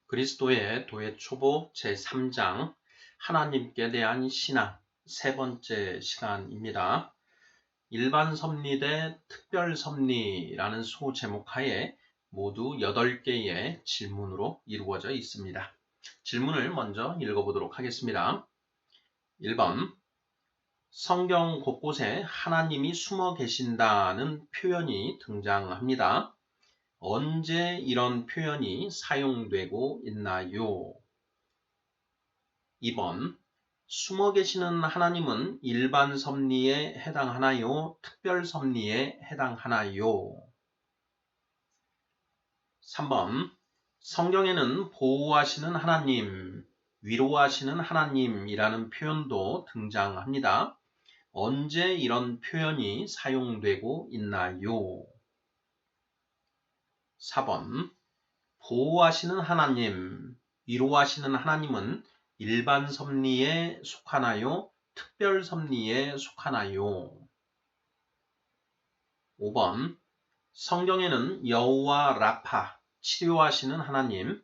그리스도의 도의 초보 제3장 하나님께 대한 신앙 세 번째 시간입니다. 일반 섭리 대 특별 섭리라는 소제목하에 모두 8개의 질문으로 이루어져 있습니다. 질문을 먼저 읽어보도록 하겠습니다. 1번 성경 곳곳에 하나님이 숨어 계신다는 표현이 등장합니다. 언제 이런 표현이 사용되고 있나요? 2번 숨어 계시는 하나님은 일반 섭리에 해당하나요? 특별 섭리에 해당하나요? 3번 성경에는 보호하시는 하나님, 위로하시는 하나님이라는 표현도 등장합니다. 언제 이런 표현이 사용되고 있나요? 4번 보호하시는 하나님, 위로하시는 하나님은 일반 섭리에 속하나요? 특별 섭리에 속하나요? 5번 성경에는 여호와 라파, 치료하시는 하나님,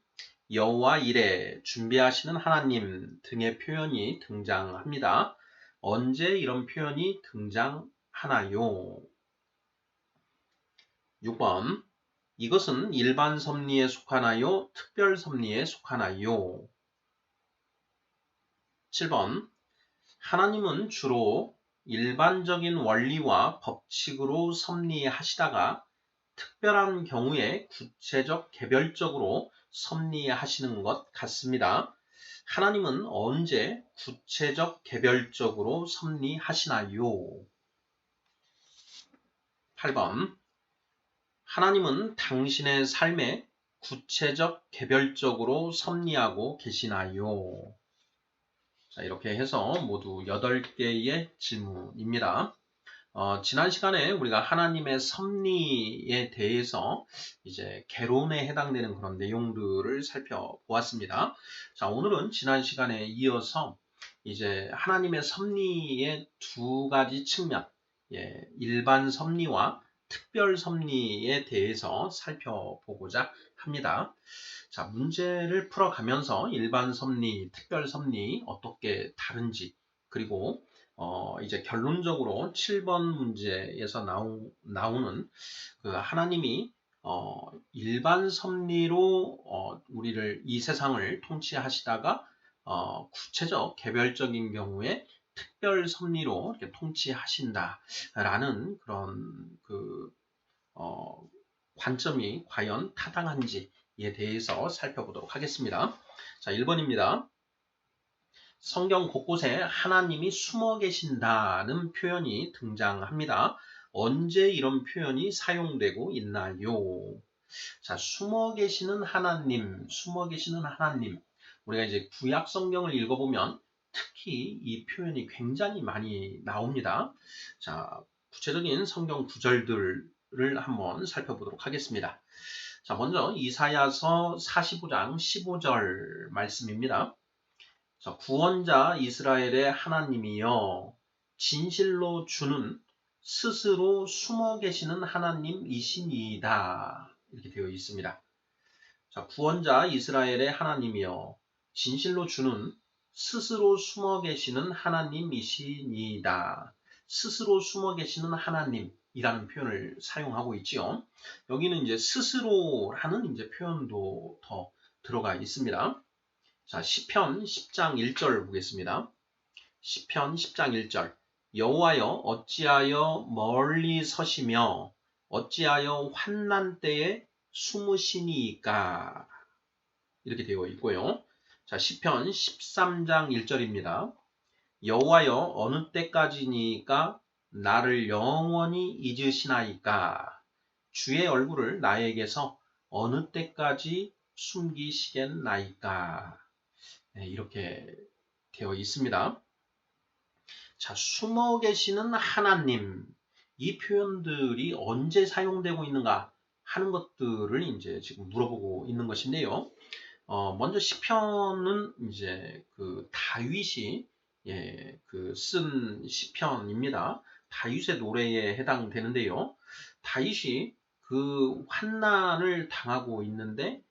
여호와 이레, 준비하시는 하나님 등의 표현이 등장합니다. 언제 이런 표현이 등장하나요? 6번 이것은 일반 섭리에 속하나요? 특별 섭리에 속하나요? 7번 하나님은 주로 일반적인 원리와 법칙으로 섭리하시다가 특별한 경우에 구체적 개별적으로 섭리하시는 것 같습니다. 하나님은 언제 구체적 개별적으로 섭리하시나요? 8번 하나님은 당신의 삶에 구체적 개별적으로 섭리하고 계시나요? 자, 이렇게 해서 모두 8개의 질문입니다. 지난 시간에 우리가 하나님의 섭리에 대해서 이제 개론에 해당되는 그런 내용들을 살펴보았습니다. 자, 오늘은 지난 시간에 이어서 이제 하나님의 섭리의 두 가지 측면, 일반 섭리와 특별 섭리에 대해서 살펴보고자 합니다. 자, 문제를 풀어가면서 일반 섭리, 특별 섭리 어떻게 다른지, 그리고 이제 결론적으로 7번 문제에서 나오는 그 하나님이 일반 섭리로 우리를 이 세상을 통치하시다가 구체적 개별적인 경우에 특별 섭리로 이렇게 통치하신다라는 그런 관점이 과연 타당한지에 대해서 살펴보도록 하겠습니다. 자, 1번입니다. 성경 곳곳에 하나님이 숨어 계신다는 표현이 등장합니다. 언제 이런 표현이 사용되고 있나요? 자, 숨어 계시는 하나님, 숨어 계시는 하나님. 우리가 이제 구약 성경을 읽어보면 특히 이 표현이 굉장히 많이 나옵니다. 자, 구체적인 성경 구절들을 한번 살펴보도록 하겠습니다. 자, 먼저 이사야서 45장 15절 말씀입니다. 자, 구원자 이스라엘의 하나님이여 진실로 주는 스스로 숨어 계시는 하나님이시니이다. 이렇게 되어 있습니다. 자, 구원자 이스라엘의 하나님이여 진실로 주는 스스로 숨어 계시는 하나님이시니이다. 스스로 숨어 계시는 하나님이라는 표현을 사용하고 있지요. 여기는 이제 스스로라는 이제 표현도 더 들어가 있습니다. 자, 시편 10장 1절 보겠습니다. 시편 10장 1절 여호와여 어찌하여 멀리 서시며 어찌하여 환난 때에 숨으시니까 이렇게 되어 있고요. 자, 시편 13장 1절입니다. 여호와여 어느 때까지니까 나를 영원히 잊으시나이까 주의 얼굴을 나에게서 어느 때까지 숨기시겠나이까. 네, 이렇게 되어 있습니다. 자, 숨어 계시는 하나님, 이 표현들이 언제 사용되고 있는가 하는 것들을 이제 지금 물어보고 있는 것인데요. 먼저 시편은 이제 그 다윗이 쓴 시편입니다. 다윗의 노래에 해당되는데요. 다윗이 그 환난을 당하고 있는데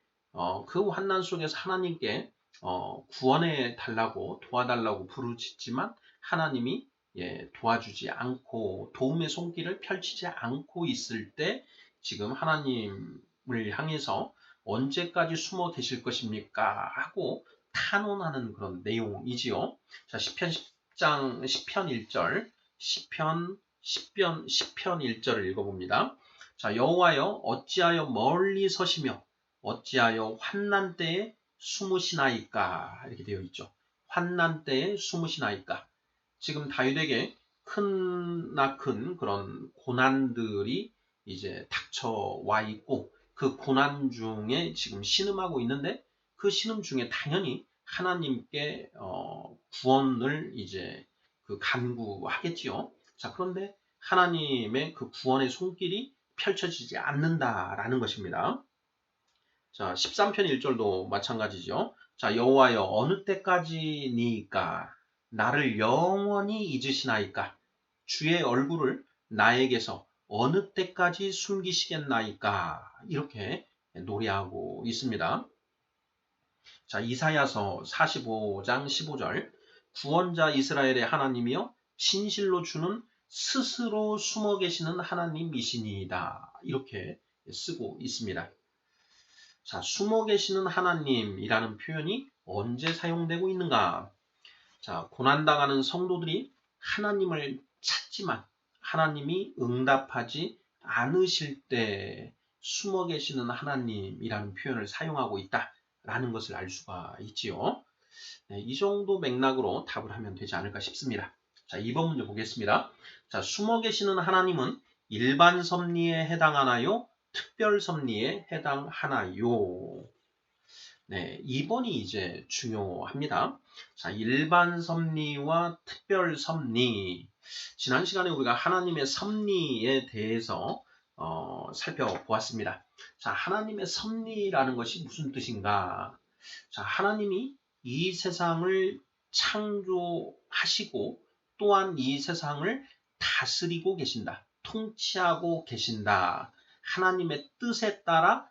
그 환난 속에서 하나님께 구원해 달라고 도와달라고 부르짖지만 하나님이 도와주지 않고 도움의 손길을 펼치지 않고 있을 때 지금 하나님을 향해서 언제까지 숨어 계실 것입니까? 하고 탄원하는 그런 내용이지요. 자, 시편 10장 10편 1절 시편 1절을 읽어봅니다. 자, 여호와여 어찌하여 멀리 서시며 어찌하여 환난 때에 숨으시나이까 이렇게 되어 있죠. 환난 때에 숨으시나이까. 지금 다윗에게 크나큰 그런 고난들이 이제 닥쳐와 있고 그 고난 중에 지금 신음하고 있는데 그 신음 중에 당연히 하나님께 구원을 이제 그 간구하겠지요. 자, 그런데 하나님의 그 구원의 손길이 펼쳐지지 않는다라는 것입니다. 자, 13편 1절도 마찬가지죠. 자, 여호와여 어느 때까지니까 나를 영원히 잊으시나이까 주의 얼굴을 나에게서 어느 때까지 숨기시겠나이까 이렇게 노래하고 있습니다. 자, 이사야서 45장 15절 구원자 이스라엘의 하나님이여 진실로 주는 스스로 숨어 계시는 하나님이시니이다 이렇게 쓰고 있습니다. 자, 숨어 계시는 하나님이라는 표현이 언제 사용되고 있는가? 자, 고난당하는 성도들이 하나님을 찾지만 하나님이 응답하지 않으실 때 숨어 계시는 하나님이라는 표현을 사용하고 있다라는 것을 알 수가 있지요. 네, 이 정도 맥락으로 답을 하면 되지 않을까 싶습니다. 자, 2번 문제 보겠습니다. 자, 숨어 계시는 하나님은 일반 섭리에 해당하나요? 특별 섭리에 해당하나요? 네, 2번이 이제 중요합니다. 자, 일반 섭리와 특별 섭리. 지난 시간에 우리가 하나님의 섭리에 대해서 살펴보았습니다. 자, 하나님의 섭리라는 것이 무슨 뜻인가? 자, 하나님이 이 세상을 창조하시고 또한 이 세상을 다스리고 계신다. 통치하고 계신다. 하나님의 뜻에 따라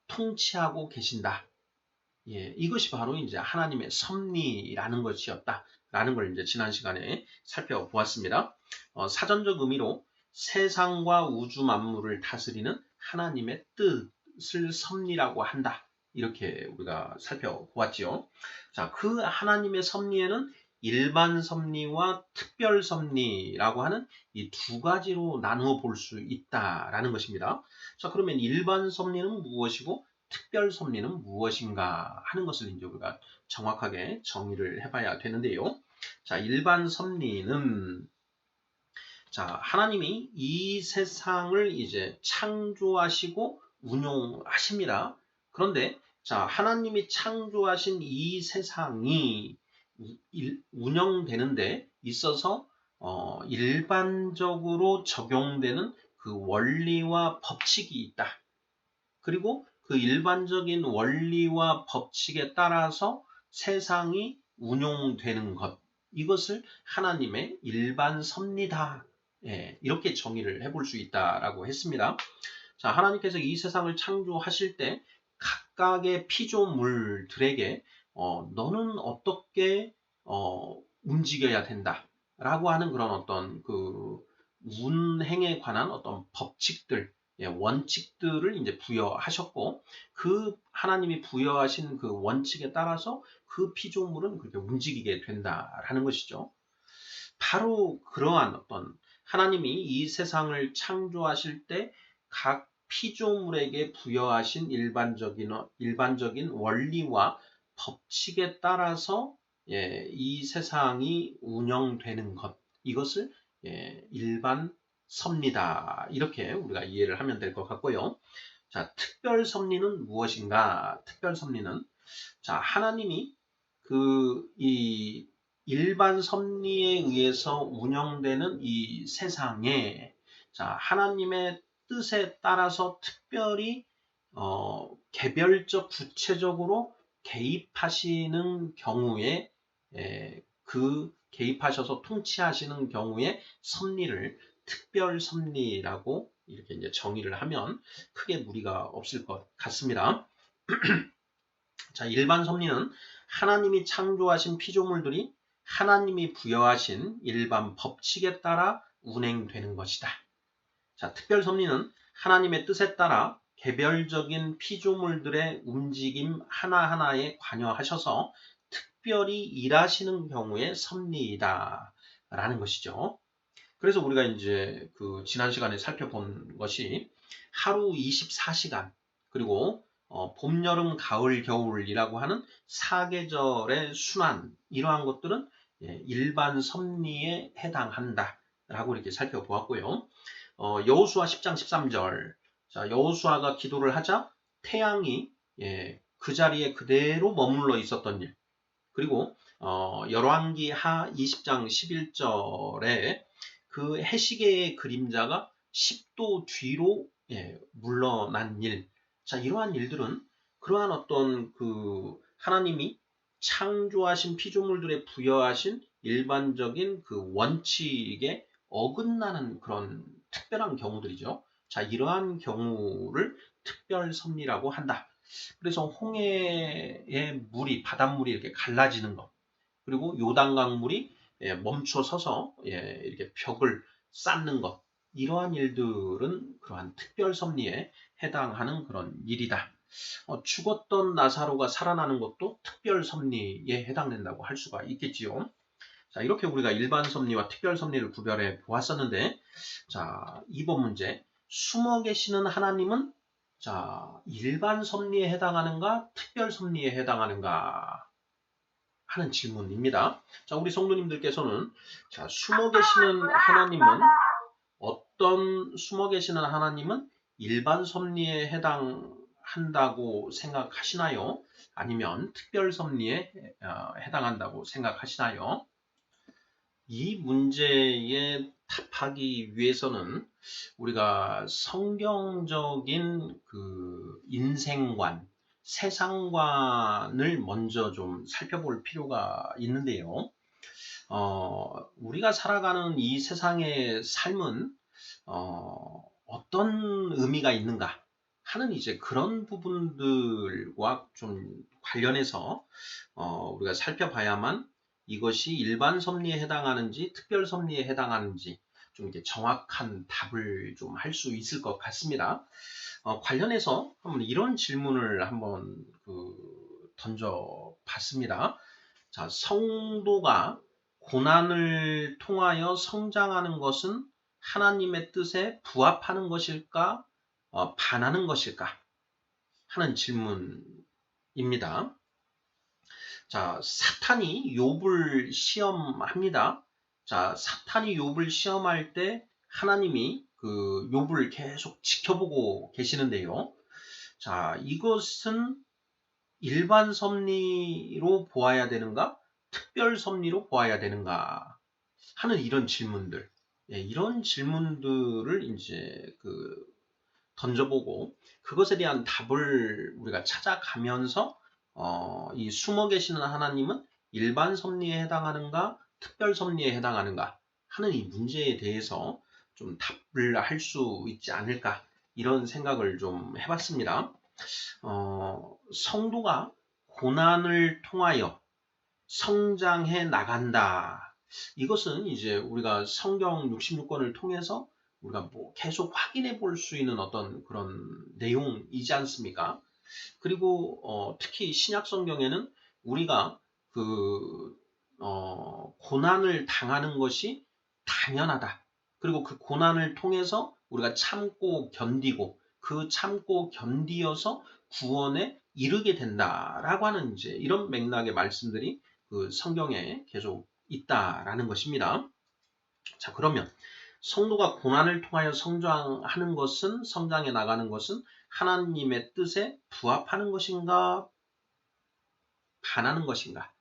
통치하고 계신다. 이것이 바로 이제 하나님의 섭리라는 것이었다라는 걸 이제 지난 시간에 살펴보았습니다. 사전적 의미로 세상과 우주 만물을 다스리는 하나님의 뜻을 섭리라고 한다. 이렇게 우리가 살펴보았지요. 자, 그 하나님의 섭리에는 일반 섭리와 특별 섭리라고 하는 이 두 가지로 나누어 볼 수 있다라는 것입니다. 자, 그러면 일반 섭리는 무엇이고 특별 섭리는 무엇인가 하는 것을 이제 우리가 정확하게 정의를 해봐야 되는데요. 자, 일반 섭리는 자, 하나님이 이 세상을 이제 창조하시고 운용하십니다. 그런데 자, 하나님이 창조하신 이 세상이 운영되는데 있어서 일반적으로 적용되는 그 원리와 법칙이 있다. 그리고 그 일반적인 원리와 법칙에 따라서 세상이 운용되는 것, 이것을 하나님의 일반 섭리다. 이렇게 정의를 해볼 수 있다라고 했습니다. 자, 하나님께서 이 세상을 창조하실 때 각각의 피조물들에게 너는 어떻게 움직여야 된다라고 하는 그런 어떤 그 운행에 관한 어떤 법칙들, 원칙들을 이제 부여하셨고 그 하나님이 부여하신 그 원칙에 따라서 그 피조물은 그렇게 움직이게 된다라는 것이죠. 바로 그러한 어떤 하나님이 이 세상을 창조하실 때 각 피조물에게 부여하신 일반적인 원리와 법칙에 따라서 이 세상이 운영되는 것, 이것을 일반 섭리다. 이렇게 우리가 이해를 하면 될 것 같고요. 자, 특별 섭리는 무엇인가? 특별 섭리는 자, 하나님이 이 일반 섭리에 의해서 운영되는 이 세상에 자, 하나님의 뜻에 따라서 특별히 개별적 구체적으로 개입하시는 경우에 그 개입하셔서 통치하시는 경우에 섭리를 특별 섭리라고 이렇게 이제 정의를 하면 크게 무리가 없을 것 같습니다. 자, 일반 섭리는 하나님이 창조하신 피조물들이 하나님이 부여하신 일반 법칙에 따라 운행되는 것이다. 자, 특별 섭리는 하나님의 뜻에 따라 개별적인 피조물들의 움직임 하나하나에 관여하셔서 특별히 일하시는 경우의 섭리이다. 라는 것이죠. 그래서 우리가 이제 지난 시간에 살펴본 것이 하루 24시간, 그리고 봄, 여름, 가을, 겨울이라고 하는 4계절의 순환, 이러한 것들은 일반 섭리에 해당한다. 라고 이렇게 살펴보았고요. 여호수아 10장 13절. 자, 여호수아가 기도를 하자 태양이 그 자리에 그대로 머물러 있었던 일. 그리고 열왕기 하 20장 11절에 그 해시계의 그림자가 10도 뒤로 물러난 일. 자, 이러한 일들은 그러한 어떤 하나님이 창조하신 피조물들에 부여하신 일반적인 원칙에 어긋나는 그런 특별한 경우들이죠. 자, 이러한 경우를 특별 섭리라고 한다. 그래서 홍해의 물이, 바닷물이 이렇게 갈라지는 것, 그리고 요단강 물이 멈춰 서서 이렇게 벽을 쌓는 것, 이러한 일들은 그러한 특별 섭리에 해당하는 그런 일이다. 죽었던 나사로가 살아나는 것도 특별 섭리에 해당된다고 할 수가 있겠지요. 자, 이렇게 우리가 일반 섭리와 특별 섭리를 구별해 보았었는데, 자, 2번 문제. 숨어 계시는 하나님은 자, 일반 섭리에 해당하는가, 특별 섭리에 해당하는가 하는 질문입니다. 자, 우리 성도님들께서는 자, 숨어 계시는 하나님은 일반 섭리에 해당한다고 생각하시나요? 아니면 특별 섭리에 해당한다고 생각하시나요? 이 문제에 답하기 위해서는 우리가 성경적인 인생관, 세상관을 먼저 좀 살펴볼 필요가 있는데요. 우리가 살아가는 이 세상의 삶은 어떤 의미가 있는가 하는 이제 그런 부분들과 좀 관련해서 우리가 살펴봐야만 이것이 일반 섭리에 해당하는지 특별 섭리에 해당하는지 좀 이렇게 정확한 답을 좀 할 수 있을 것 같습니다. 관련해서 한번 이런 질문을 한번 던져 봤습니다. 자, 성도가 고난을 통하여 성장하는 것은 하나님의 뜻에 부합하는 것일까, 반하는 것일까 하는 질문입니다. 자, 사탄이 욥을 시험합니다. 자, 사탄이 욥을 시험할 때 하나님이 욥을 계속 지켜보고 계시는데요. 자, 이것은 일반 섭리로 보아야 되는가, 특별 섭리로 보아야 되는가 하는 이런 질문들. 이런 질문들을 이제 던져보고 그것에 대한 답을 우리가 찾아가면서 이 숨어 계시는 하나님은 일반 섭리에 해당하는가, 특별 섭리에 해당하는가 하는 이 문제에 대해서 좀 답을 할 수 있지 않을까 이런 생각을 좀 해봤습니다. 성도가 고난을 통하여 성장해 나간다. 이것은 이제 우리가 성경 66권을 통해서 우리가 계속 확인해 볼 수 있는 어떤 그런 내용이지 않습니까? 그리고 특히 신약 성경에는 우리가 고난을 당하는 것이 당연하다. 그리고 그 고난을 통해서 우리가 참고 견디고 그 참고 견디어서 구원에 이르게 된다라고 하는 이제 이런 맥락의 말씀들이 성경에 계속 있다라는 것입니다. 자, 그러면 성도가 고난을 통하여 성장하는 것은, 성장해 나가는 것은 하나님의 뜻에 부합하는 것인가, 반하는 것인가?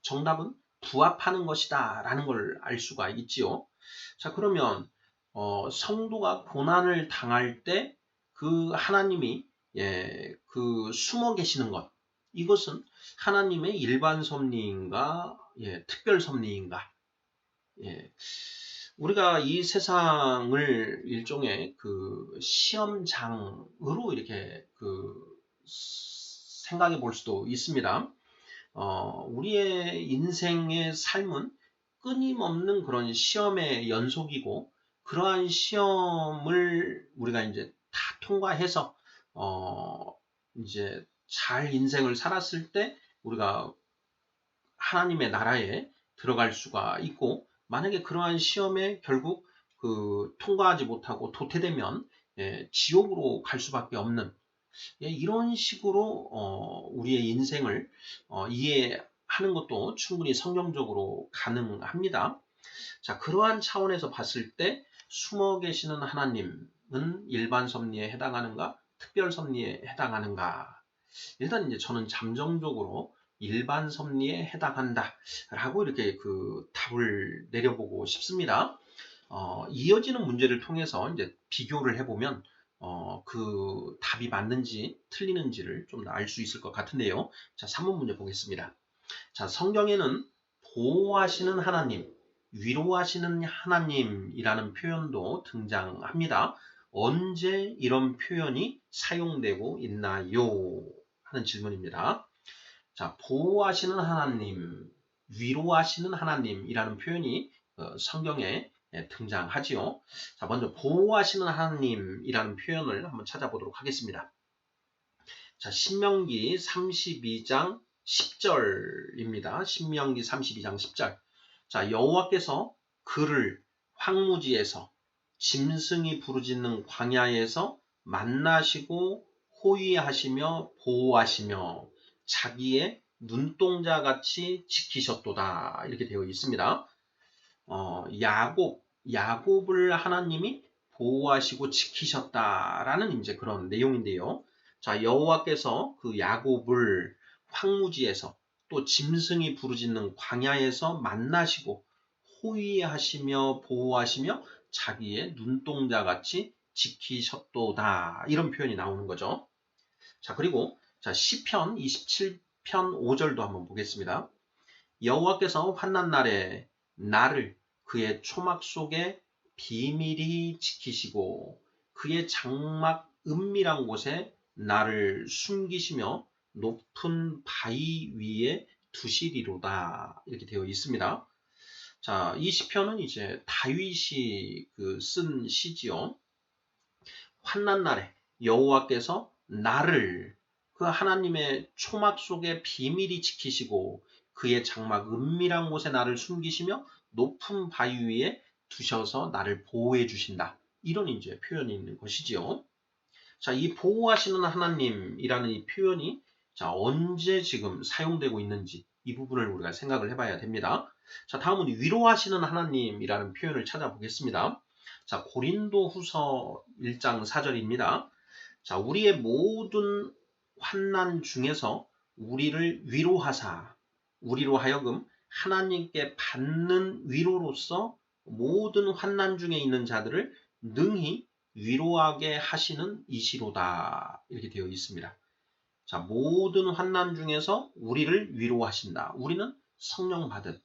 정답은 부합하는 것이다 라는 걸 알 수가 있지요. 자, 그러면 성도가 고난을 당할 때 하나님이 숨어 계시는 것, 이것은 하나님의 일반 섭리인가, 특별 섭리인가? 우리가 이 세상을 일종의 시험장으로 이렇게 생각해 볼 수도 있습니다. 우리의 인생의 삶은 끊임없는 그런 시험의 연속이고, 그러한 시험을 우리가 이제 다 통과해서 이제 잘 인생을 살았을 때 우리가 하나님의 나라에 들어갈 수가 있고, 만약에 그러한 시험에 결국 통과하지 못하고 도태되면 지옥으로 갈 수밖에 없는, 이런 식으로 우리의 인생을 이해하는 것도 충분히 성경적으로 가능합니다. 자, 그러한 차원에서 봤을 때 숨어 계시는 하나님은 일반 섭리에 해당하는가, 특별 섭리에 해당하는가? 일단 이제 저는 잠정적으로 일반 섭리에 해당한다라고 이렇게 답을 내려보고 싶습니다. 이어지는 문제를 통해서 이제 비교를 해보면 답이 맞는지 틀리는지를 좀 더 알 수 있을 것 같은데요. 자, 3번 문제 보겠습니다. 자, 성경에는 보호하시는 하나님, 위로하시는 하나님이라는 표현도 등장합니다. 언제 이런 표현이 사용되고 있나요? 하는 질문입니다. 자, 보호하시는 하나님, 위로하시는 하나님이라는 표현이 성경에 등장하지요. 자, 먼저 보호하시는 하나님이라는 표현을 한번 찾아보도록 하겠습니다. 자, 신명기 32장 10절입니다. 신명기 32장 10절. 자, 여호와께서 그를 황무지에서 짐승이 부르짖는 광야에서 만나시고 호위하시며 보호하시며 자기의 눈동자같이 지키셨도다. 이렇게 되어 있습니다. 야곱을 하나님이 보호하시고 지키셨다라는 이제 그런 내용인데요. 자, 여호와께서 야곱을 황무지에서 또 짐승이 부르짖는 광야에서 만나시고 호위하시며 보호하시며 자기의 눈동자같이 지키셨도다. 이런 표현이 나오는 거죠. 자, 그리고 시편 27편 5절도 한번 보겠습니다. 여호와께서 환난 날에 나를 그의 초막 속에 비밀히 지키시고 그의 장막 은밀한 곳에 나를 숨기시며 높은 바위 위에 두시리로다. 이렇게 되어 있습니다. 자, 이 시편은 이제 다윗이 쓴 시지요. 환난 날에 여호와께서 나를 하나님의 초막 속에 비밀히 지키시고 그의 장막 은밀한 곳에 나를 숨기시며 높은 바위 위에 두셔서 나를 보호해 주신다. 이런 이제 표현이 있는 것이지요. 자, 이 보호하시는 하나님이라는 이 표현이 언제 지금 사용되고 있는지 이 부분을 우리가 생각을 해봐야 됩니다. 자, 다음은 위로하시는 하나님이라는 표현을 찾아보겠습니다. 자, 고린도후서 1장 4절입니다. 자, 우리의 모든 환난 중에서 우리를 위로하사 우리로 하여금 하나님께 받는 위로로서 모든 환난 중에 있는 자들을 능히 위로하게 하시는 이시로다. 이렇게 되어 있습니다. 자, 모든 환난 중에서 우리를 위로하신다. 우리는 성령 받은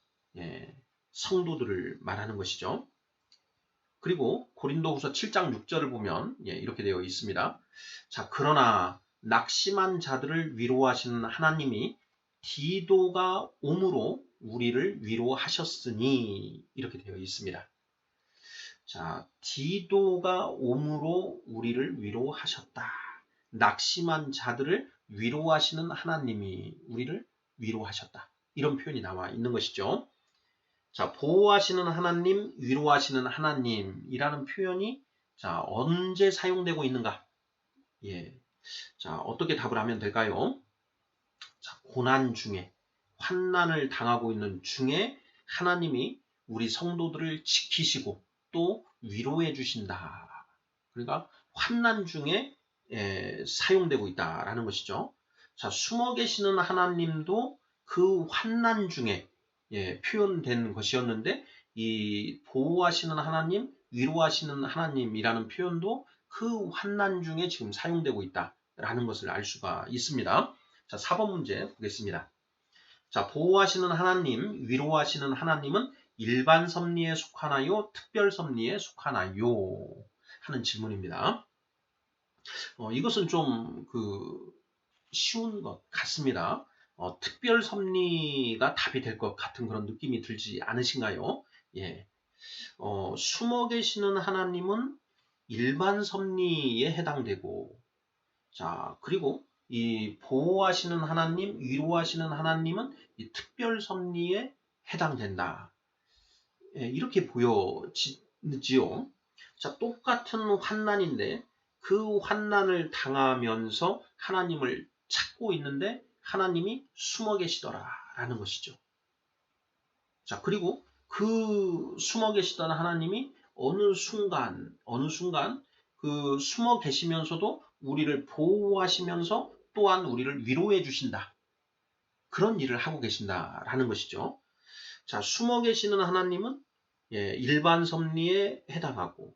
성도들을 말하는 것이죠. 그리고 고린도후서 7장 6절을 보면 이렇게 되어 있습니다. 자, 그러나 낙심한 자들을 위로하시는 하나님이 디도가 옴으로 우리를 위로하셨으니 이렇게 되어 있습니다. 자, 디도가 옴으로 우리를 위로하셨다. 낙심한 자들을 위로하시는 하나님이 우리를 위로하셨다. 이런 표현이 나와 있는 것이죠. 자, 보호하시는 하나님, 위로하시는 하나님이라는 표현이 언제 사용되고 있는가? 자, 어떻게 답을 하면 될까요? 자, 고난 중에, 환난을 당하고 있는 중에 하나님이 우리 성도들을 지키시고 또 위로해 주신다. 그러니까 환난 중에 사용되고 있다라는 것이죠. 자, 숨어 계시는 하나님도 그 환난 중에 표현된 것이었는데 이 보호하시는 하나님, 위로하시는 하나님이라는 표현도 그 환난 중에 지금 사용되고 있다라는 것을 알 수가 있습니다. 자, 4번 문제 보겠습니다. 자, 보호하시는 하나님, 위로하시는 하나님은 일반 섭리에 속하나요? 특별 섭리에 속하나요? 하는 질문입니다. 이것은 좀 쉬운 것 같습니다. 특별 섭리가 답이 될 것 같은 그런 느낌이 들지 않으신가요? 예. 숨어 계시는 하나님은 일반 섭리에 해당되고, 자, 그리고 이 보호하시는 하나님, 위로하시는 하나님은 이 특별 섭리에 해당된다. 예, 이렇게 보여지지요. 자, 똑같은 환난인데 그 환난을 당하면서 하나님을 찾고 있는데 하나님이 숨어 계시더라라는 것이죠. 자, 그리고 그 숨어 계시던 하나님이 어느 순간 그 숨어 계시면서도 우리를 보호하시면서 또한 우리를 위로해 주신다. 그런 일을 하고 계신다라는 것이죠. 자, 숨어 계시는 하나님은 일반 섭리에 해당하고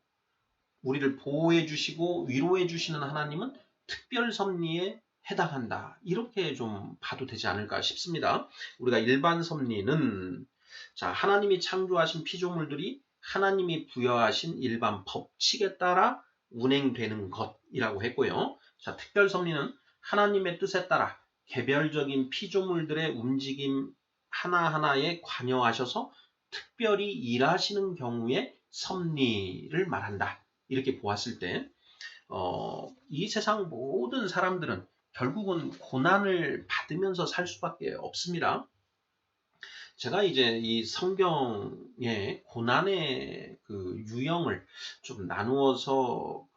우리를 보호해 주시고 위로해 주시는 하나님은 특별 섭리에 해당한다. 이렇게 좀 봐도 되지 않을까 싶습니다. 우리가 일반 섭리는 자, 하나님이 창조하신 피조물들이 하나님이 부여하신 일반 법칙에 따라 운행되는 것이라고 했고요. 자, 특별 섭리는 하나님의 뜻에 따라 개별적인 피조물들의 움직임 하나하나에 관여하셔서 특별히 일하시는 경우에 섭리를 말한다. 이렇게 보았을 때, 이 세상 모든 사람들은 결국은 고난을 받으면서 살 수밖에 없습니다. 제가 이제 이 성경의 고난의 그 유형을 좀 나누어서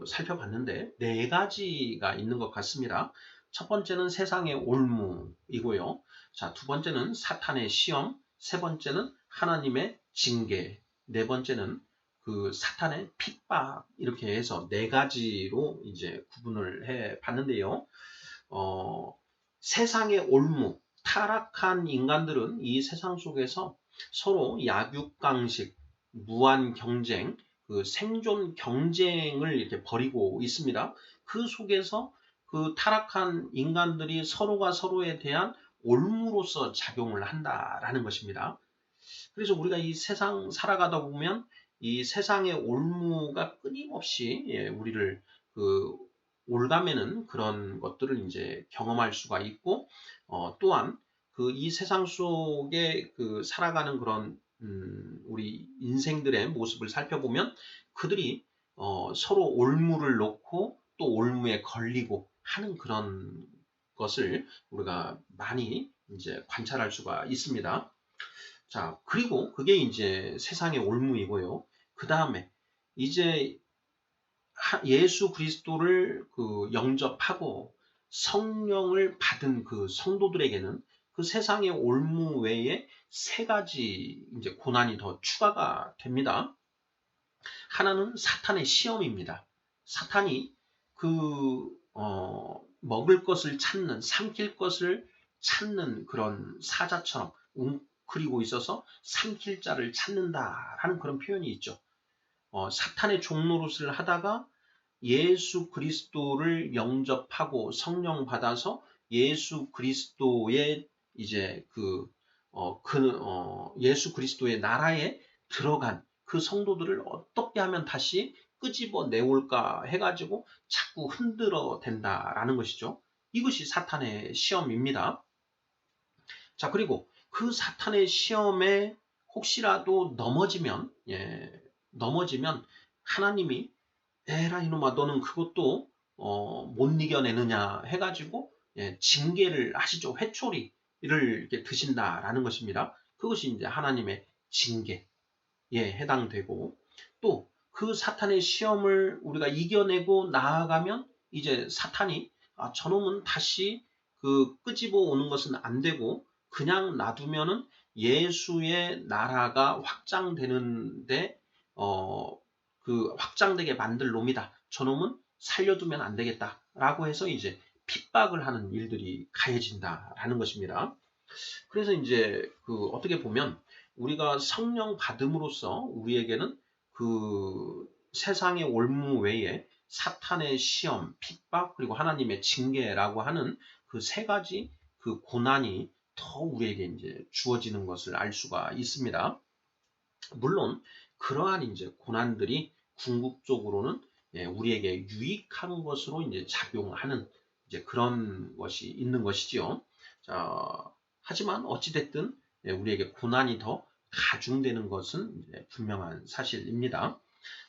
살펴봤는데, 네 가지가 있는 것 같습니다. 첫 번째는 세상의 올무이고요. 자, 두 번째는 사탄의 시험, 세 번째는 하나님의 징계, 네 번째는 그 사탄의 핍박, 이렇게 해서 네 가지로 이제 구분을 해 봤는데요. 세상의 올무, 타락한 인간들은 이 세상 속에서 서로 약육강식, 무한 경쟁, 그 생존 경쟁을 이렇게 벌이고 있습니다. 그 속에서 그 타락한 인간들이 서로가 서로에 대한 올무로서 작용을 한다라는 것입니다. 그래서 우리가 이 세상 살아가다 보면 이 세상의 올무가 끊임없이 우리를 그 올가매는 그런 것들을 이제 경험할 수가 있고, 또한 그 이 세상 속에 그 살아가는 그런 우리 인생들의 모습을 살펴보면 그들이 서로 올무를 놓고 또 올무에 걸리고 하는 그런 것을 우리가 많이 이제 관찰할 수가 있습니다. 자, 그리고 그게 이제 세상의 올무이고요. 그 다음에 이제 예수 그리스도를 영접하고 성령을 받은 그 성도들에게는 그 세상의 올무 외에 세 가지 이제 고난이 더 추가가 됩니다. 하나는 사탄의 시험입니다. 사탄이 먹을 것을 찾는, 삼킬 것을 찾는 그런 사자처럼 웅크리고 있어서 삼킬 자를 찾는다라는 그런 표현이 있죠. 사탄의 종노릇을 하다가 예수 그리스도를 영접하고 성령 받아서 예수 그리스도의 이제 예수 그리스도의 나라에 들어간 그 성도들을 어떻게 하면 다시 끄집어 내올까 해가지고 자꾸 흔들어 댄다라는 것이죠. 이것이 사탄의 시험입니다. 자, 그리고 그 사탄의 시험에 혹시라도 넘어지면 하나님이 에라 이놈아 너는 그것도 못 이겨내느냐 해가지고 징계를 하시죠. 회초리를 이렇게 드신다라는 것입니다. 그것이 이제 하나님의 징계에 해당되고, 또 그 사탄의 시험을 우리가 이겨내고 나아가면 이제 사탄이 저놈은 다시 끄집어 오는 것은 안 되고 그냥 놔두면은 예수의 나라가 확장되는데 확장되게 만들 놈이다. 저놈은 살려두면 안 되겠다라고 해서 이제 핍박을 하는 일들이 가해진다라는 것입니다. 그래서 이제 어떻게 보면 우리가 성령 받음으로써 우리에게는 세상의 올무 외에 사탄의 시험, 핍박, 그리고 하나님의 징계라고 하는 그 세 가지 고난이 더 우리에게 이제 주어지는 것을 알 수가 있습니다. 물론 그러한 이제 고난들이 궁극적으로는 우리에게 유익한 것으로 이제 작용하는 이제 그런 것이 있는 것이지요. 자, 하지만 어찌됐든 우리에게 고난이 더 가중되는 것은 이제 분명한 사실입니다.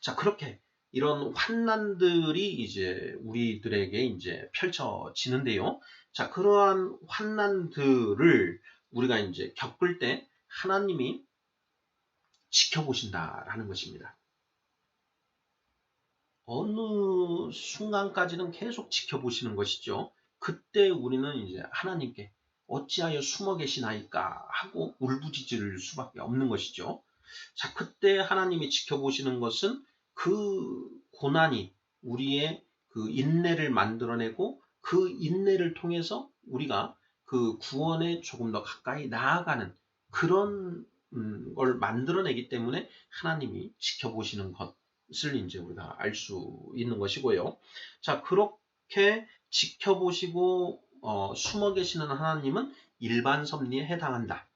자, 그렇게 이런 환난들이 이제 우리들에게 이제 펼쳐지는데요. 자, 그러한 환난들을 우리가 이제 겪을 때 하나님이 지켜보신다라는 것입니다. 어느 순간까지는 계속 지켜보시는 것이죠. 그때 우리는 이제 하나님께 어찌하여 숨어 계시나이까 하고 울부짖을 수밖에 없는 것이죠. 자, 그때 하나님이 지켜보시는 것은 그 고난이 우리의 그 인내를 만들어내고 그 인내를 통해서 우리가 그 구원에 조금 더 가까이 나아가는 그런 걸 만들어내기 때문에 하나님이 지켜보시는 것을 이제 우리가 알 수 있는 것이고요. 자, 그렇게 지켜보시고 숨어 계시는 하나님은 일반 섭리에 해당한다.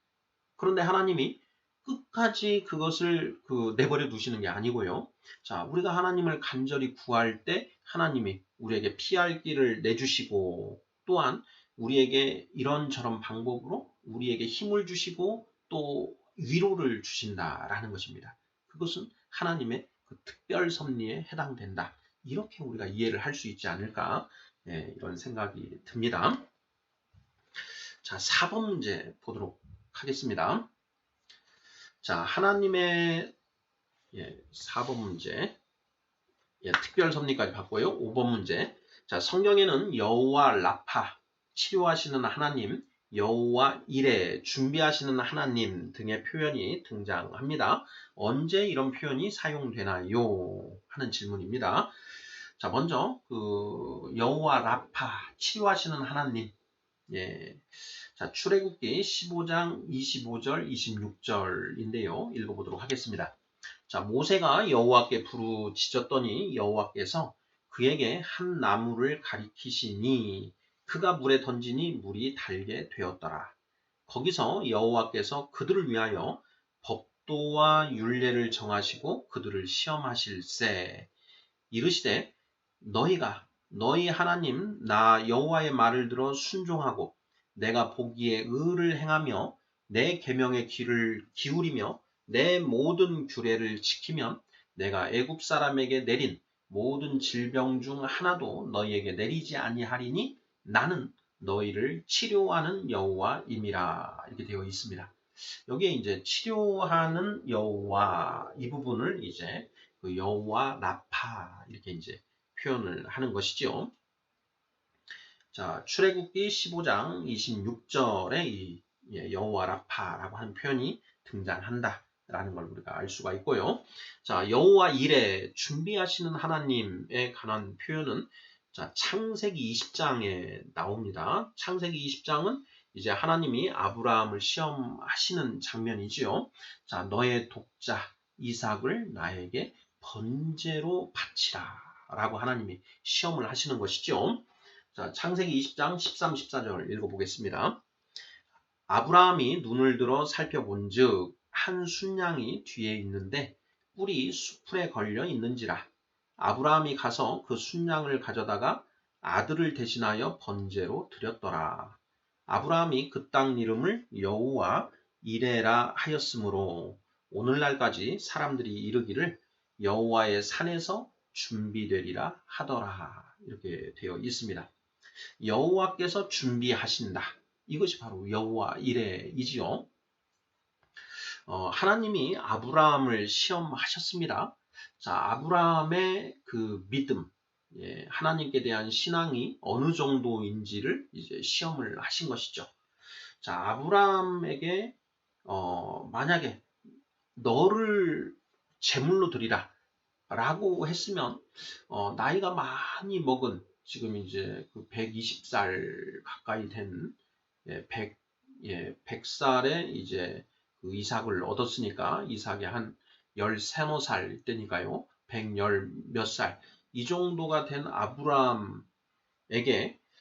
그런데 하나님이 끝까지 그것을 내버려 두시는 게 아니고요. 자, 우리가 하나님을 간절히 구할 때 하나님이 우리에게 피할 길을 내주시고 또한 우리에게 이런저런 방법으로 우리에게 힘을 주시고 또 위로를 주신다라는 것입니다. 그것은 하나님의 그 특별 섭리에 해당된다. 이렇게 우리가 이해를 할 수 있지 않을까 이런 생각이 듭니다. 자, 4번 문제 보도록 하겠습니다. 자, 하나님의 4번 문제 특별 섭리까지 봤고요. 5번 문제 자, 성경에는 여호와 라파 치료하시는 하나님, 여호와 이레 준비하시는 하나님 등의 표현이 등장합니다. 언제 이런 표현이 사용되나요? 하는 질문입니다. 자, 먼저 여호와 라파 치료하시는 하나님 자, 출애굽기 15장 25절 26절인데요. 읽어보도록 하겠습니다. 자, 모세가 여호와께 부르짖었더니 여호와께서 그에게 한 나무를 가리키시니 그가 물에 던지니 물이 달게 되었더라. 거기서 여호와께서 그들을 위하여 법도와 율례를 정하시고 그들을 시험하실세. 이르시되 너희가 너희 하나님 나 여호와의 말을 들어 순종하고 내가 보기에 의를 행하며 내 계명에 귀를 기울이며 내 모든 규례를 지키면 내가 애굽 사람에게 내린 모든 질병 중 하나도 너희에게 내리지 아니하리니 나는 너희를 치료하는 여호와임이라 이렇게 되어 있습니다. 여기에 이제 치료하는 여호와 이 부분을 이제 그 여호와 라파 이렇게 이제 표현을 하는 것이죠. 자, 출애굽기 15장 26절에 이 여호와 라파라고 하는 표현이 등장한다라는 걸 우리가 알 수가 있고요. 자, 여호와 이레 준비하시는 하나님에 관한 표현은 자, 창세기 20장에 나옵니다. 창세기 20장은 이제 하나님이 아브라함을 시험하시는 장면이지요. 자, 너의 독자 이삭을 나에게 번제로 바치라 라고 하나님이 시험을 하시는 것이죠. 자, 창세기 20장 13, 14절 읽어보겠습니다. 아브라함이 눈을 들어 살펴본즉 한 순양이 뒤에 있는데 뿔이 수풀에 걸려 있는지라. 아브라함이 가서 그 순양을 가져다가 아들을 대신하여 번제로 드렸더라. 아브라함이 그 땅 이름을 여호와 이레라 하였으므로 오늘날까지 사람들이 이르기를 여호와의 산에서 준비되리라 하더라. 이렇게 되어 있습니다. 여호와께서 준비하신다. 이것이 바로 여호와 이레이지요. 하나님이 아브라함을 시험하셨습니다. 자, 아브라함의 그 믿음, 하나님께 대한 신앙이 어느 정도인지를 이제 시험을 하신 것이죠. 자, 아브라함에게 만약에 너를 제물로 드리라 라고 했으면 나이가 많이 먹은 지금 이제 그 120살 가까이 된 100살에 이제 그 이삭을 얻었으니까 이삭이 한 13살 때니까요. 110 몇 살. 이 정도가 된 아브라함에게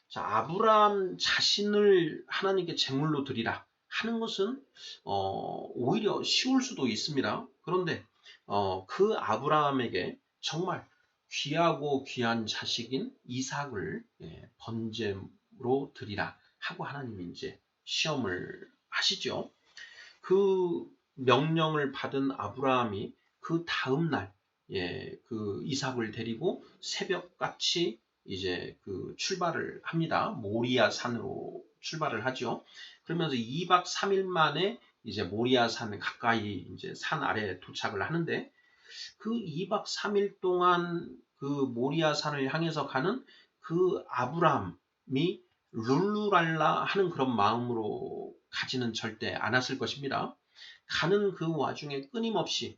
자, 아브라함 자신을 하나님께 제물로 드리라 하는 것은 오히려 쉬울 수도 있습니다. 그런데 그 아브라함에게 정말 귀하고 귀한 자식인 이삭을 번제로 드리라 하고 하나님이 이제 시험을 하시죠. 그 명령을 받은 아브라함이 그 다음 날, 그 이삭을 데리고 새벽같이 이제 그 출발을 합니다. 모리아 산으로 출발을 하죠. 그러면서 2박 3일 만에 이제 모리아 산 가까이 이제 산 아래에 도착을 하는데, 그 2박 3일 동안 그 모리아 산을 향해서 가는 그 아브라함이 룰루랄라 하는 그런 마음으로 가지는 절대 않았을 것입니다. 가는 그 와중에 끊임없이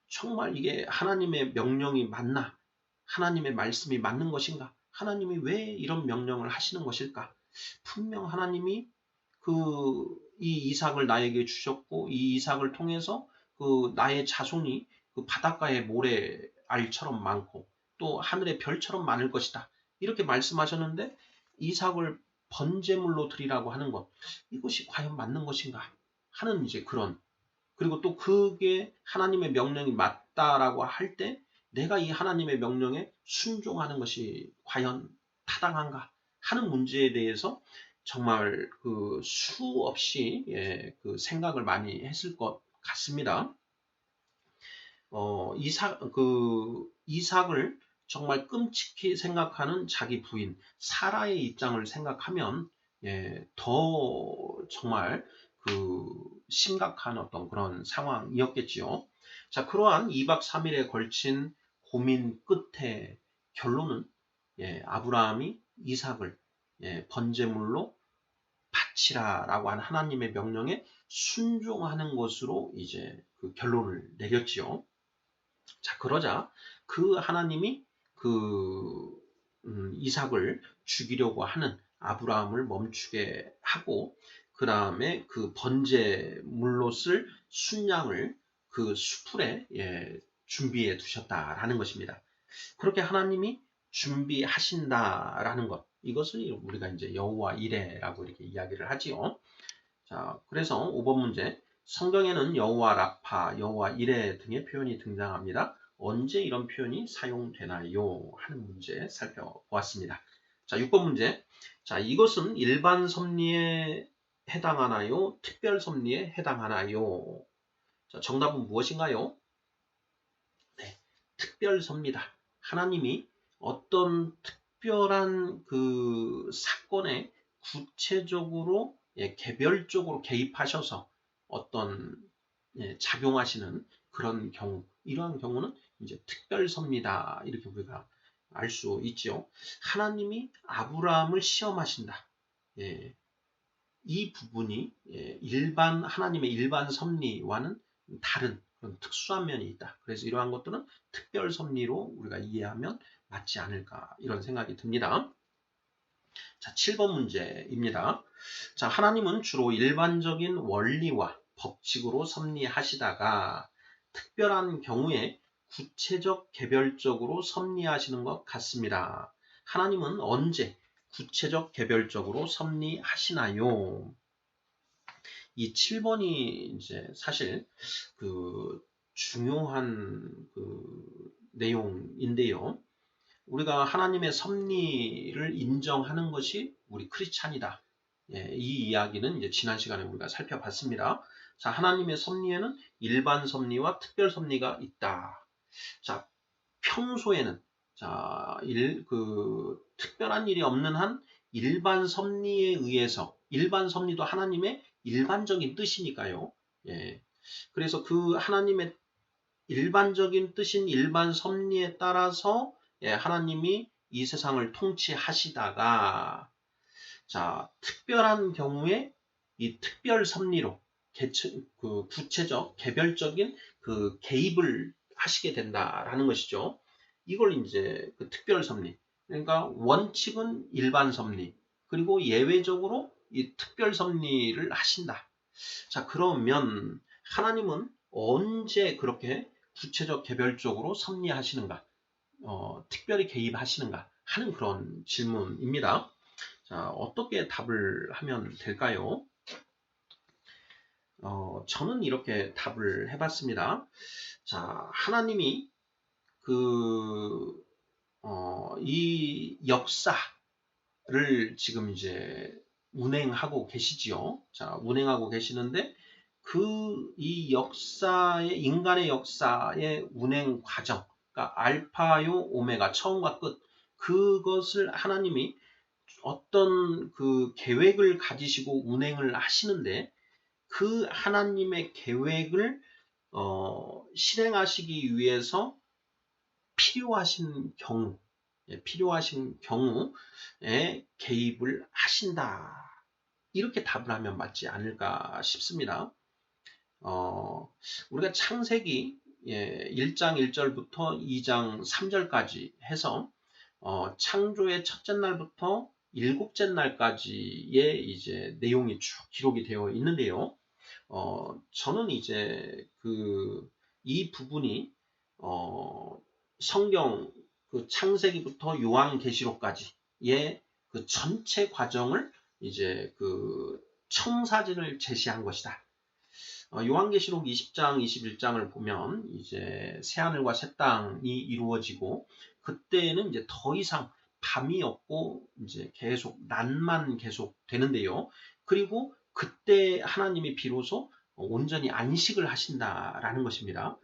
정말 이게 하나님의 명령이 맞나? 하나님의 말씀이 맞는 것인가? 하나님이 왜 이런 명령을 하시는 것일까? 분명 하나님이 이 이삭을 나에게 주셨고, 이 이삭을 통해서 그 나의 자손이 그 바닷가의 모래알처럼 많고 또 하늘의 별처럼 많을 것이다. 이렇게 말씀하셨는데, 이삭을 번제물로 드리라고 하는 것, 이것이 과연 맞는 것인가 하는 이제 그런, 그리고 또 그게 하나님의 명령이 맞다라고 할 때 내가 이 하나님의 명령에 순종하는 것이 과연 타당한가 하는 문제에 대해서 정말 그 수없이 그 생각을 많이 했을 것 같습니다. 이삭을 정말 끔찍히 생각하는 자기 부인 사라의 입장을 생각하면 더 정말 그 심각한 어떤 그런 상황이었겠지요. 자, 그러한 2박 3일에 걸친 고민 끝에 결론은 아브라함이 이삭을 번제물로 바치라라고 한 하나님의 명령에 순종하는 것으로 이제 그 결론을 내렸지요. 자, 그러자 그 하나님이 이삭을 죽이려고 하는 아브라함을 멈추게 하고, 그 다음에 그 번제물로 쓸 순양을 그 수풀에 준비해 두셨다라는 것입니다. 그렇게 하나님이 준비하신다라는 것, 이것을 우리가 이제 여호와 이레라고 이렇게 이야기를 하지요. 자, 그래서 5번 문제. 성경에는 여호와 라파, 여호와 이레 등의 표현이 등장합니다. 언제 이런 표현이 사용되나요? 하는 문제 살펴보았습니다. 자, 6번 문제. 자, 이것은 일반 섭리에 해당하나요? 특별 섭리에 해당하나요? 자, 정답은 무엇인가요? 네, 특별 섭리다. 하나님이 어떤 특별한 그 사건에 구체적으로 개별적으로 개입하셔서 어떤 작용하시는 그런 경우, 이러한 경우는 이제 특별 섭리다 이렇게 우리가 알 수 있죠. 하나님이 아브라함을 시험하신다. 이 부분이 하나님의 일반 섭리와는 다른 그런 특수한 면이 있다. 그래서 이러한 것들은 특별 섭리로 우리가 이해하면 맞지 않을까 이런 생각이 듭니다. 자, 7번 문제입니다. 자, 하나님은 주로 일반적인 원리와 법칙으로 섭리하시다가 특별한 경우에 구체적 개별적으로 섭리하시는 것 같습니다. 하나님은 언제 구체적 개별적으로 섭리하시나요? 이 7번이 이제 사실 그 중요한 그 내용인데요. 우리가 하나님의 섭리를 인정하는 것이 우리 크리스찬이다. 이 이야기는 이제 지난 시간에 우리가 살펴봤습니다. 자, 하나님의 섭리에는 일반 섭리와 특별 섭리가 있다. 자, 평소에는 특별한 일이 없는 한 일반 섭리에 의해서, 일반 섭리도 하나님의 일반적인 뜻이니까요. 그래서 그 하나님의 일반적인 뜻인 일반 섭리에 따라서 하나님이 이 세상을 통치하시다가, 자, 특별한 경우에 이 특별 섭리로 구체적 개별적인 그 개입을 하시게 된다라는 것이죠. 이걸 이제 그 특별 섭리, 그러니까 원칙은 일반 섭리, 그리고 예외적으로 이 특별 섭리를 하신다. 자, 그러면 하나님은 언제 그렇게 구체적 개별적으로 섭리하시는가, 특별히 개입하시는가 하는 그런 질문입니다. 자, 어떻게 답을 하면 될까요? 저는 이렇게 답을 해봤습니다. 자, 하나님이 이 역사를 지금 이제 운행하고 계시지요. 자, 운행하고 계시는데 이 역사의 인간의 역사의 운행 과정, 그러니까 알파요 오메가 처음과 끝 그것을 하나님이 어떤 그 계획을 가지시고 운행을 하시는데 그 하나님의 계획을 실행하시기 위해서 필요하신 경우에 개입을 하신다. 이렇게 답을 하면 맞지 않을까 싶습니다. 우리가 창세기 1장 1절부터 2장 3절까지 해서 창조의 첫째 날부터 일곱째 날까지의 이제 내용이 쭉 기록이 되어 있는데요. 저는 이제 이 부분이 성경 그 창세기부터 요한계시록까지의 그 전체 과정을 이제 그 청사진을 제시한 것이다. 요한계시록 20장, 21장을 보면 이제 새하늘과 새 땅이 이루어지고 그때는 이제 더 이상 밤이 없고 이제 계속 낮만 계속 되는데요. 그리고 그때 하나님이 비로소 온전히 안식을 하신다라는 것입니다.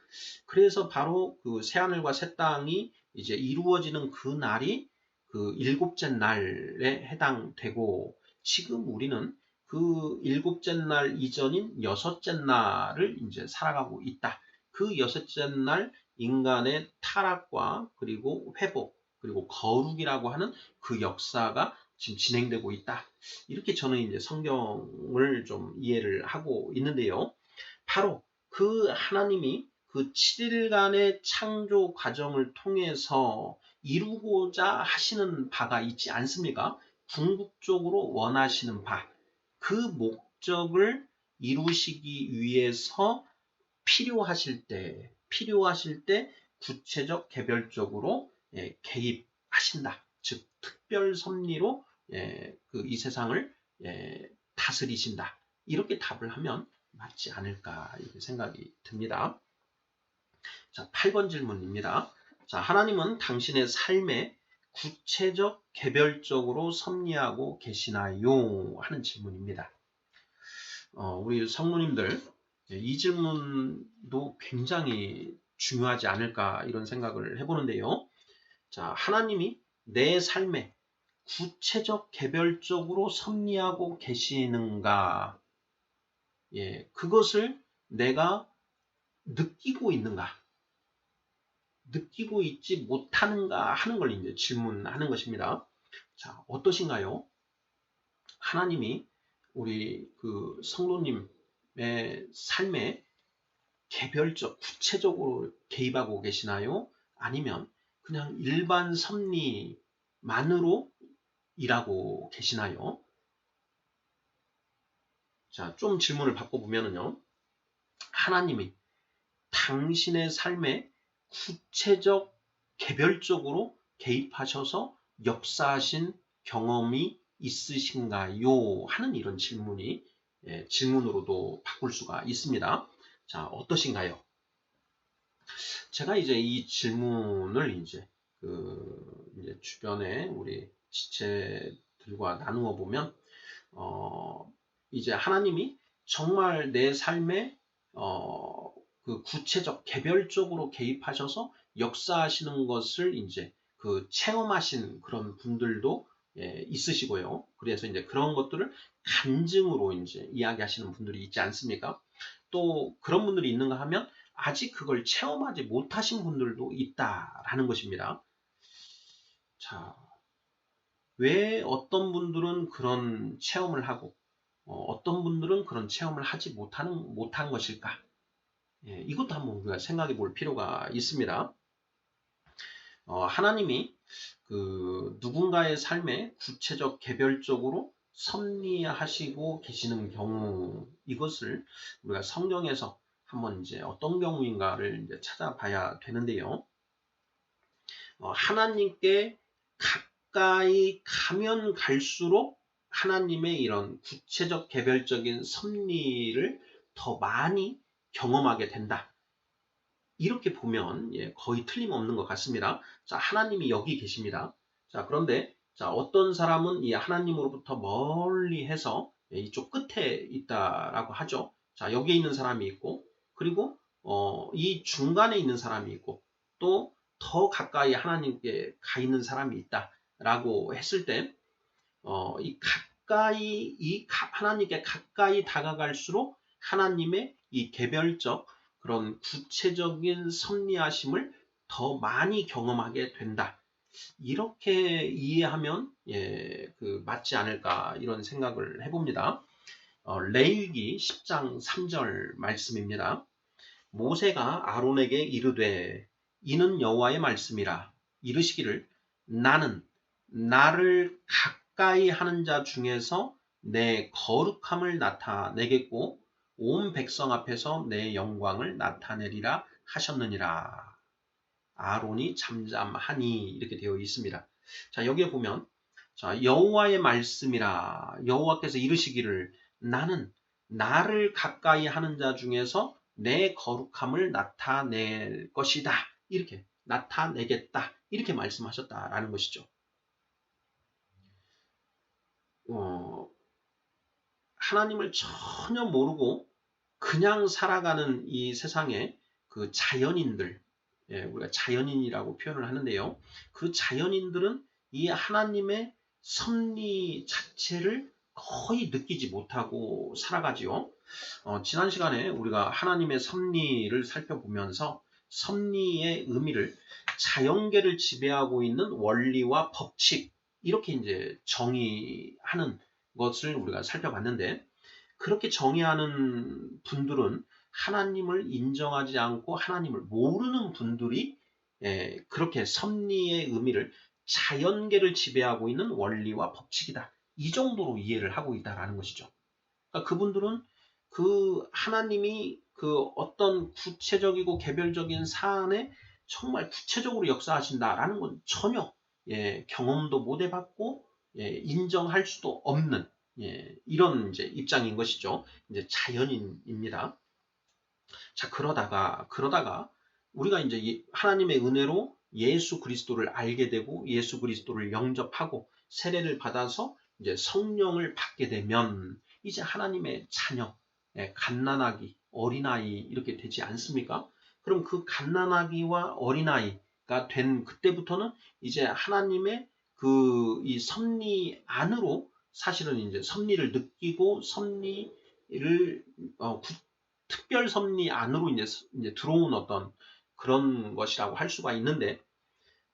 그래서 바로 그 새하늘과 새 땅이 이제 이루어지는 그 날이 그 일곱째 날에 해당되고 지금 우리는 그 일곱째 날 이전인 여섯째 날을 이제 살아가고 있다. 그 여섯째 날 인간의 타락과 그리고 회복 그리고 거룩이라고 하는 그 역사가 지금 진행되고 있다. 이렇게 저는 이제 성경을 좀 이해를 하고 있는데요. 바로 그 하나님이 그 7일간의 창조 과정을 통해서 이루고자 하시는 바가 있지 않습니까? 궁극적으로 원하시는 바. 그 목적을 이루시기 위해서 필요하실 때 구체적 개별적으로 개입하신다. 즉 특별 섭리로 이 세상을 다스리신다. 이렇게 답을 하면 맞지 않을까 이렇게 생각이 듭니다. 자, 8번 질문입니다. 자, 하나님은 당신의 삶에 구체적 개별적으로 섭리하고 계시나요? 하는 질문입니다. 우리 성도님들 이 질문도 굉장히 중요하지 않을까 이런 생각을 해보는데요. 자, 하나님이 내 삶에 구체적 개별적으로 섭리하고 계시는가? 그것을 내가 느끼고 있는가? 느끼고 있지 못하는가 하는 걸 이제 질문하는 것입니다. 자, 어떠신가요? 하나님이 우리 그 성도님의 삶에 구체적으로 개입하고 계시나요? 아니면 그냥 일반 섭리만으로 일하고 계시나요? 자, 좀 질문을 바꿔보면요. 하나님이 당신의 삶에 구체적, 개별적으로 개입하셔서 역사하신 경험이 있으신가요? 하는 이런 질문이 질문으로도 바꿀 수가 있습니다. 자, 어떠신가요? 제가 이제 이 질문을 이제 주변에 우리 지체들과 나누어 보면 이제 하나님이 정말 내 삶에 그 구체적 개별적으로 개입하셔서 역사하시는 것을 이제 체험하신 그런 분들도 있으시고요. 그래서 이제 그런 것들을 간증으로 이제 이야기하시는 분들이 있지 않습니까? 또 그런 분들이 있는가 하면 아직 그걸 체험하지 못하신 분들도 있다라는 것입니다. 자, 왜 어떤 분들은 그런 체험을 하고 어떤 분들은 그런 체험을 하지 못한 것일까? 이것도 한번 우리가 생각해 볼 필요가 있습니다. 하나님이 누군가의 삶에 구체적 개별적으로 섭리하시고 계시는 경우 이것을 우리가 성경에서 한번 이제 어떤 경우인가를 이제 찾아봐야 되는데요. 하나님께 가까이 가면 갈수록 하나님의 이런 구체적 개별적인 섭리를 더 많이 경험하게 된다. 이렇게 보면 거의 틀림없는 것 같습니다. 자, 하나님이 여기 계십니다. 자, 그런데 자, 어떤 사람은 이 하나님으로부터 멀리 해서 이쪽 끝에 있다라고 하죠. 자, 여기에 있는 사람이 있고, 그리고 이 중간에 있는 사람이 있고, 또 더 가까이 하나님께 가 있는 사람이 있다라고 했을 때, 이 가까이, 하나님께 가까이 다가갈수록 하나님의 이 개별적 그런 구체적인 섭리하심을 더 많이 경험하게 된다. 이렇게 이해하면 맞지 않을까 이런 생각을 해봅니다. 레위기 10장 3절 말씀입니다. 모세가 아론에게 이르되 이는 여호와의 말씀이라 이르시기를 나는 나를 가까이 하는 자 중에서 내 거룩함을 나타내겠고 온 백성 앞에서 내 영광을 나타내리라 하셨느니라. 아론이 잠잠하니 이렇게 되어 있습니다. 자, 여기에 보면 자, 여호와의 말씀이라 여호와께서 이르시기를 나는 나를 가까이 하는 자 중에서 내 거룩함을 나타낼 것이다. 이렇게 나타내겠다. 이렇게 말씀하셨다라는 것이죠. 하나님을 전혀 모르고 그냥 살아가는 이 세상에 그 자연인들, 우리가 자연인이라고 표현을 하는데요. 그 자연인들은 이 하나님의 섭리 자체를 거의 느끼지 못하고 살아가지요. 지난 시간에 우리가 하나님의 섭리를 살펴보면서 섭리의 의미를 자연계를 지배하고 있는 원리와 법칙, 이렇게 이제 정의하는 것을 우리가 살펴봤는데, 그렇게 정의하는 분들은 하나님을 인정하지 않고 하나님을 모르는 분들이 그렇게 섭리의 의미를 자연계를 지배하고 있는 원리와 법칙이다. 이 정도로 이해를 하고 있다라는 것이죠. 그러니까 그분들은 그 하나님이 그 어떤 구체적이고 개별적인 사안에 정말 구체적으로 역사하신다라는 건 전혀 경험도 못 해봤고 인정할 수도 없는 이런 이제 입장인 것이죠. 이제 자연인입니다. 자, 그러다가 우리가 이제 하나님의 은혜로 예수 그리스도를 알게 되고 예수 그리스도를 영접하고 세례를 받아서 이제 성령을 받게 되면 이제 하나님의 자녀, 갓난아기, 어린아이 이렇게 되지 않습니까? 그럼 그 갓난아기와 어린아이가 된 그때부터는 이제 하나님의 그 이 섭리 안으로 사실은 이제 섭리를 느끼고 섭리를 특별 섭리 안으로 이제 들어온 어떤 그런 것이라고 할 수가 있는데,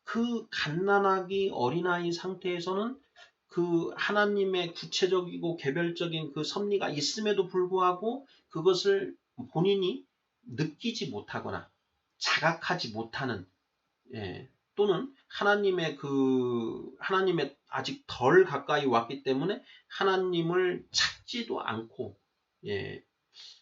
그 갓난아기 어린아이 상태에서는 그 하나님의 구체적이고 개별적인 그 섭리가 있음에도 불구하고 그것을 본인이 느끼지 못하거나 자각하지 못하는, 또는 하나님의 아직 덜 가까이 왔기 때문에 하나님을 찾지도 않고,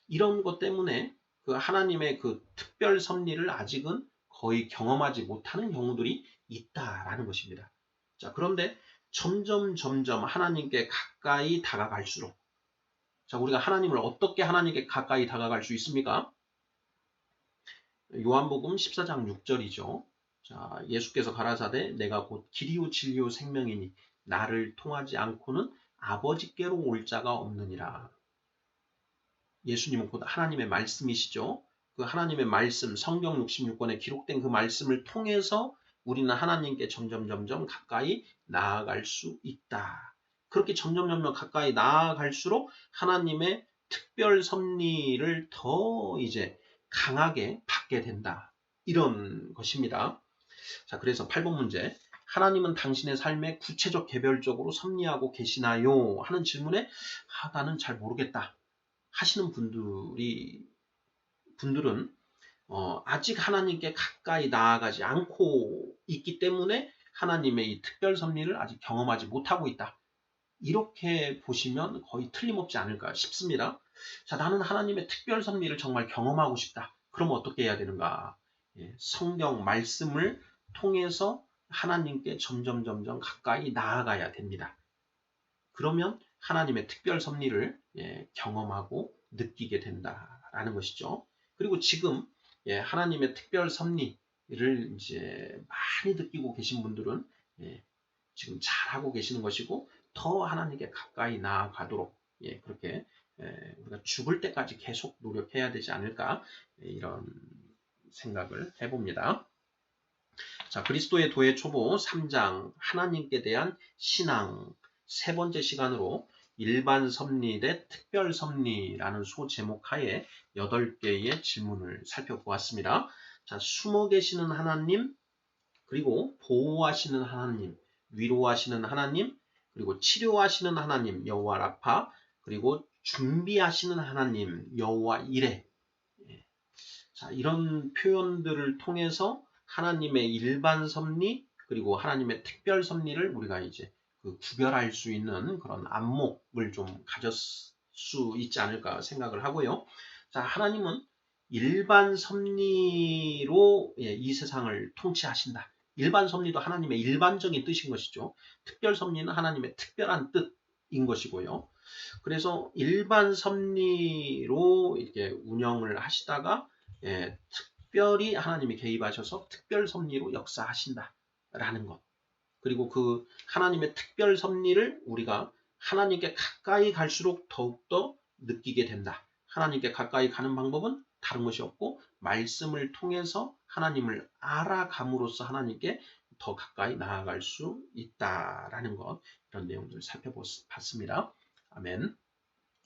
이런 것 때문에 그 하나님의 그 특별 섭리를 아직은 거의 경험하지 못하는 경우들이 있다라는 것입니다. 자, 그런데 점점 하나님께 가까이 다가갈수록, 자, 우리가 하나님을 어떻게 하나님께 가까이 다가갈 수 있습니까? 요한복음 14장 6절이죠. 자, 예수께서 가라사대 내가 곧 길이요 진리요 생명이니 나를 통하지 않고는 아버지께로 올 자가 없느니라. 예수님은 곧 하나님의 말씀이시죠. 그 하나님의 말씀, 성경 66권에 기록된 그 말씀을 통해서 우리는 하나님께 점점 가까이 나아갈 수 있다. 그렇게 점점 가까이 나아갈수록 하나님의 특별 섭리를 더 이제 강하게 받게 된다. 이런 것입니다. 자, 그래서 8번 문제. 하나님은 당신의 삶에 구체적 개별적으로 섭리하고 계시나요? 하는 질문에 나는 잘 모르겠다 하시는 분들은 아직 하나님께 가까이 나아가지 않고 있기 때문에 하나님의 이 특별 섭리를 아직 경험하지 못하고 있다. 이렇게 보시면 거의 틀림없지 않을까 싶습니다. 자, 나는 하나님의 특별 섭리를 정말 경험하고 싶다. 그럼 어떻게 해야 되는가? 성경 말씀을 통해서 하나님께 점점 가까이 나아가야 됩니다. 그러면 하나님의 특별 섭리를 경험하고 느끼게 된다라는 것이죠. 그리고 지금 예, 하나님의 특별 섭리를 이제 많이 느끼고 계신 분들은 예, 지금 잘하고 계시는 것이고 더 하나님께 가까이 나아가도록 예, 그렇게 우리가 죽을 때까지 계속 노력해야 되지 않을까 예, 이런 생각을 해봅니다. 자, 그리스도의 도의 초보 3장 하나님께 대한 신앙 세 번째 시간으로 일반 섭리 대 특별 섭리라는 소제목 하에 8개의 질문을 살펴보았습니다. 자, 숨어 계시는 하나님, 그리고 보호하시는 하나님, 위로하시는 하나님, 그리고 치료하시는 하나님, 여호와 라파, 그리고 준비하시는 하나님, 여호와 이레. 자, 이런 표현들을 통해서 하나님의 일반 섭리 그리고 하나님의 특별 섭리를 우리가 이제 그 구별할 수 있는 그런 안목을 좀 가질 수 있지 않을까 생각을 하고요. 자, 하나님은 일반 섭리로 이 세상을 통치하신다. 일반 섭리도 하나님의 일반적인 뜻인 것이죠. 특별 섭리는 하나님의 특별한 뜻인 것이고요. 그래서 일반 섭리로 이렇게 운영을 하시다가 특별히 하나님이 개입하셔서 특별 섭리로 역사하신다라는 것. 그리고 그 하나님의 특별 섭리를 우리가 하나님께 가까이 갈수록 더욱더 느끼게 된다. 하나님께 가까이 가는 방법은 다른 것이 없고 말씀을 통해서 하나님을 알아감으로써 하나님께 더 가까이 나아갈 수 있다라는 것. 이런 내용들을 살펴봤습니다. 아멘.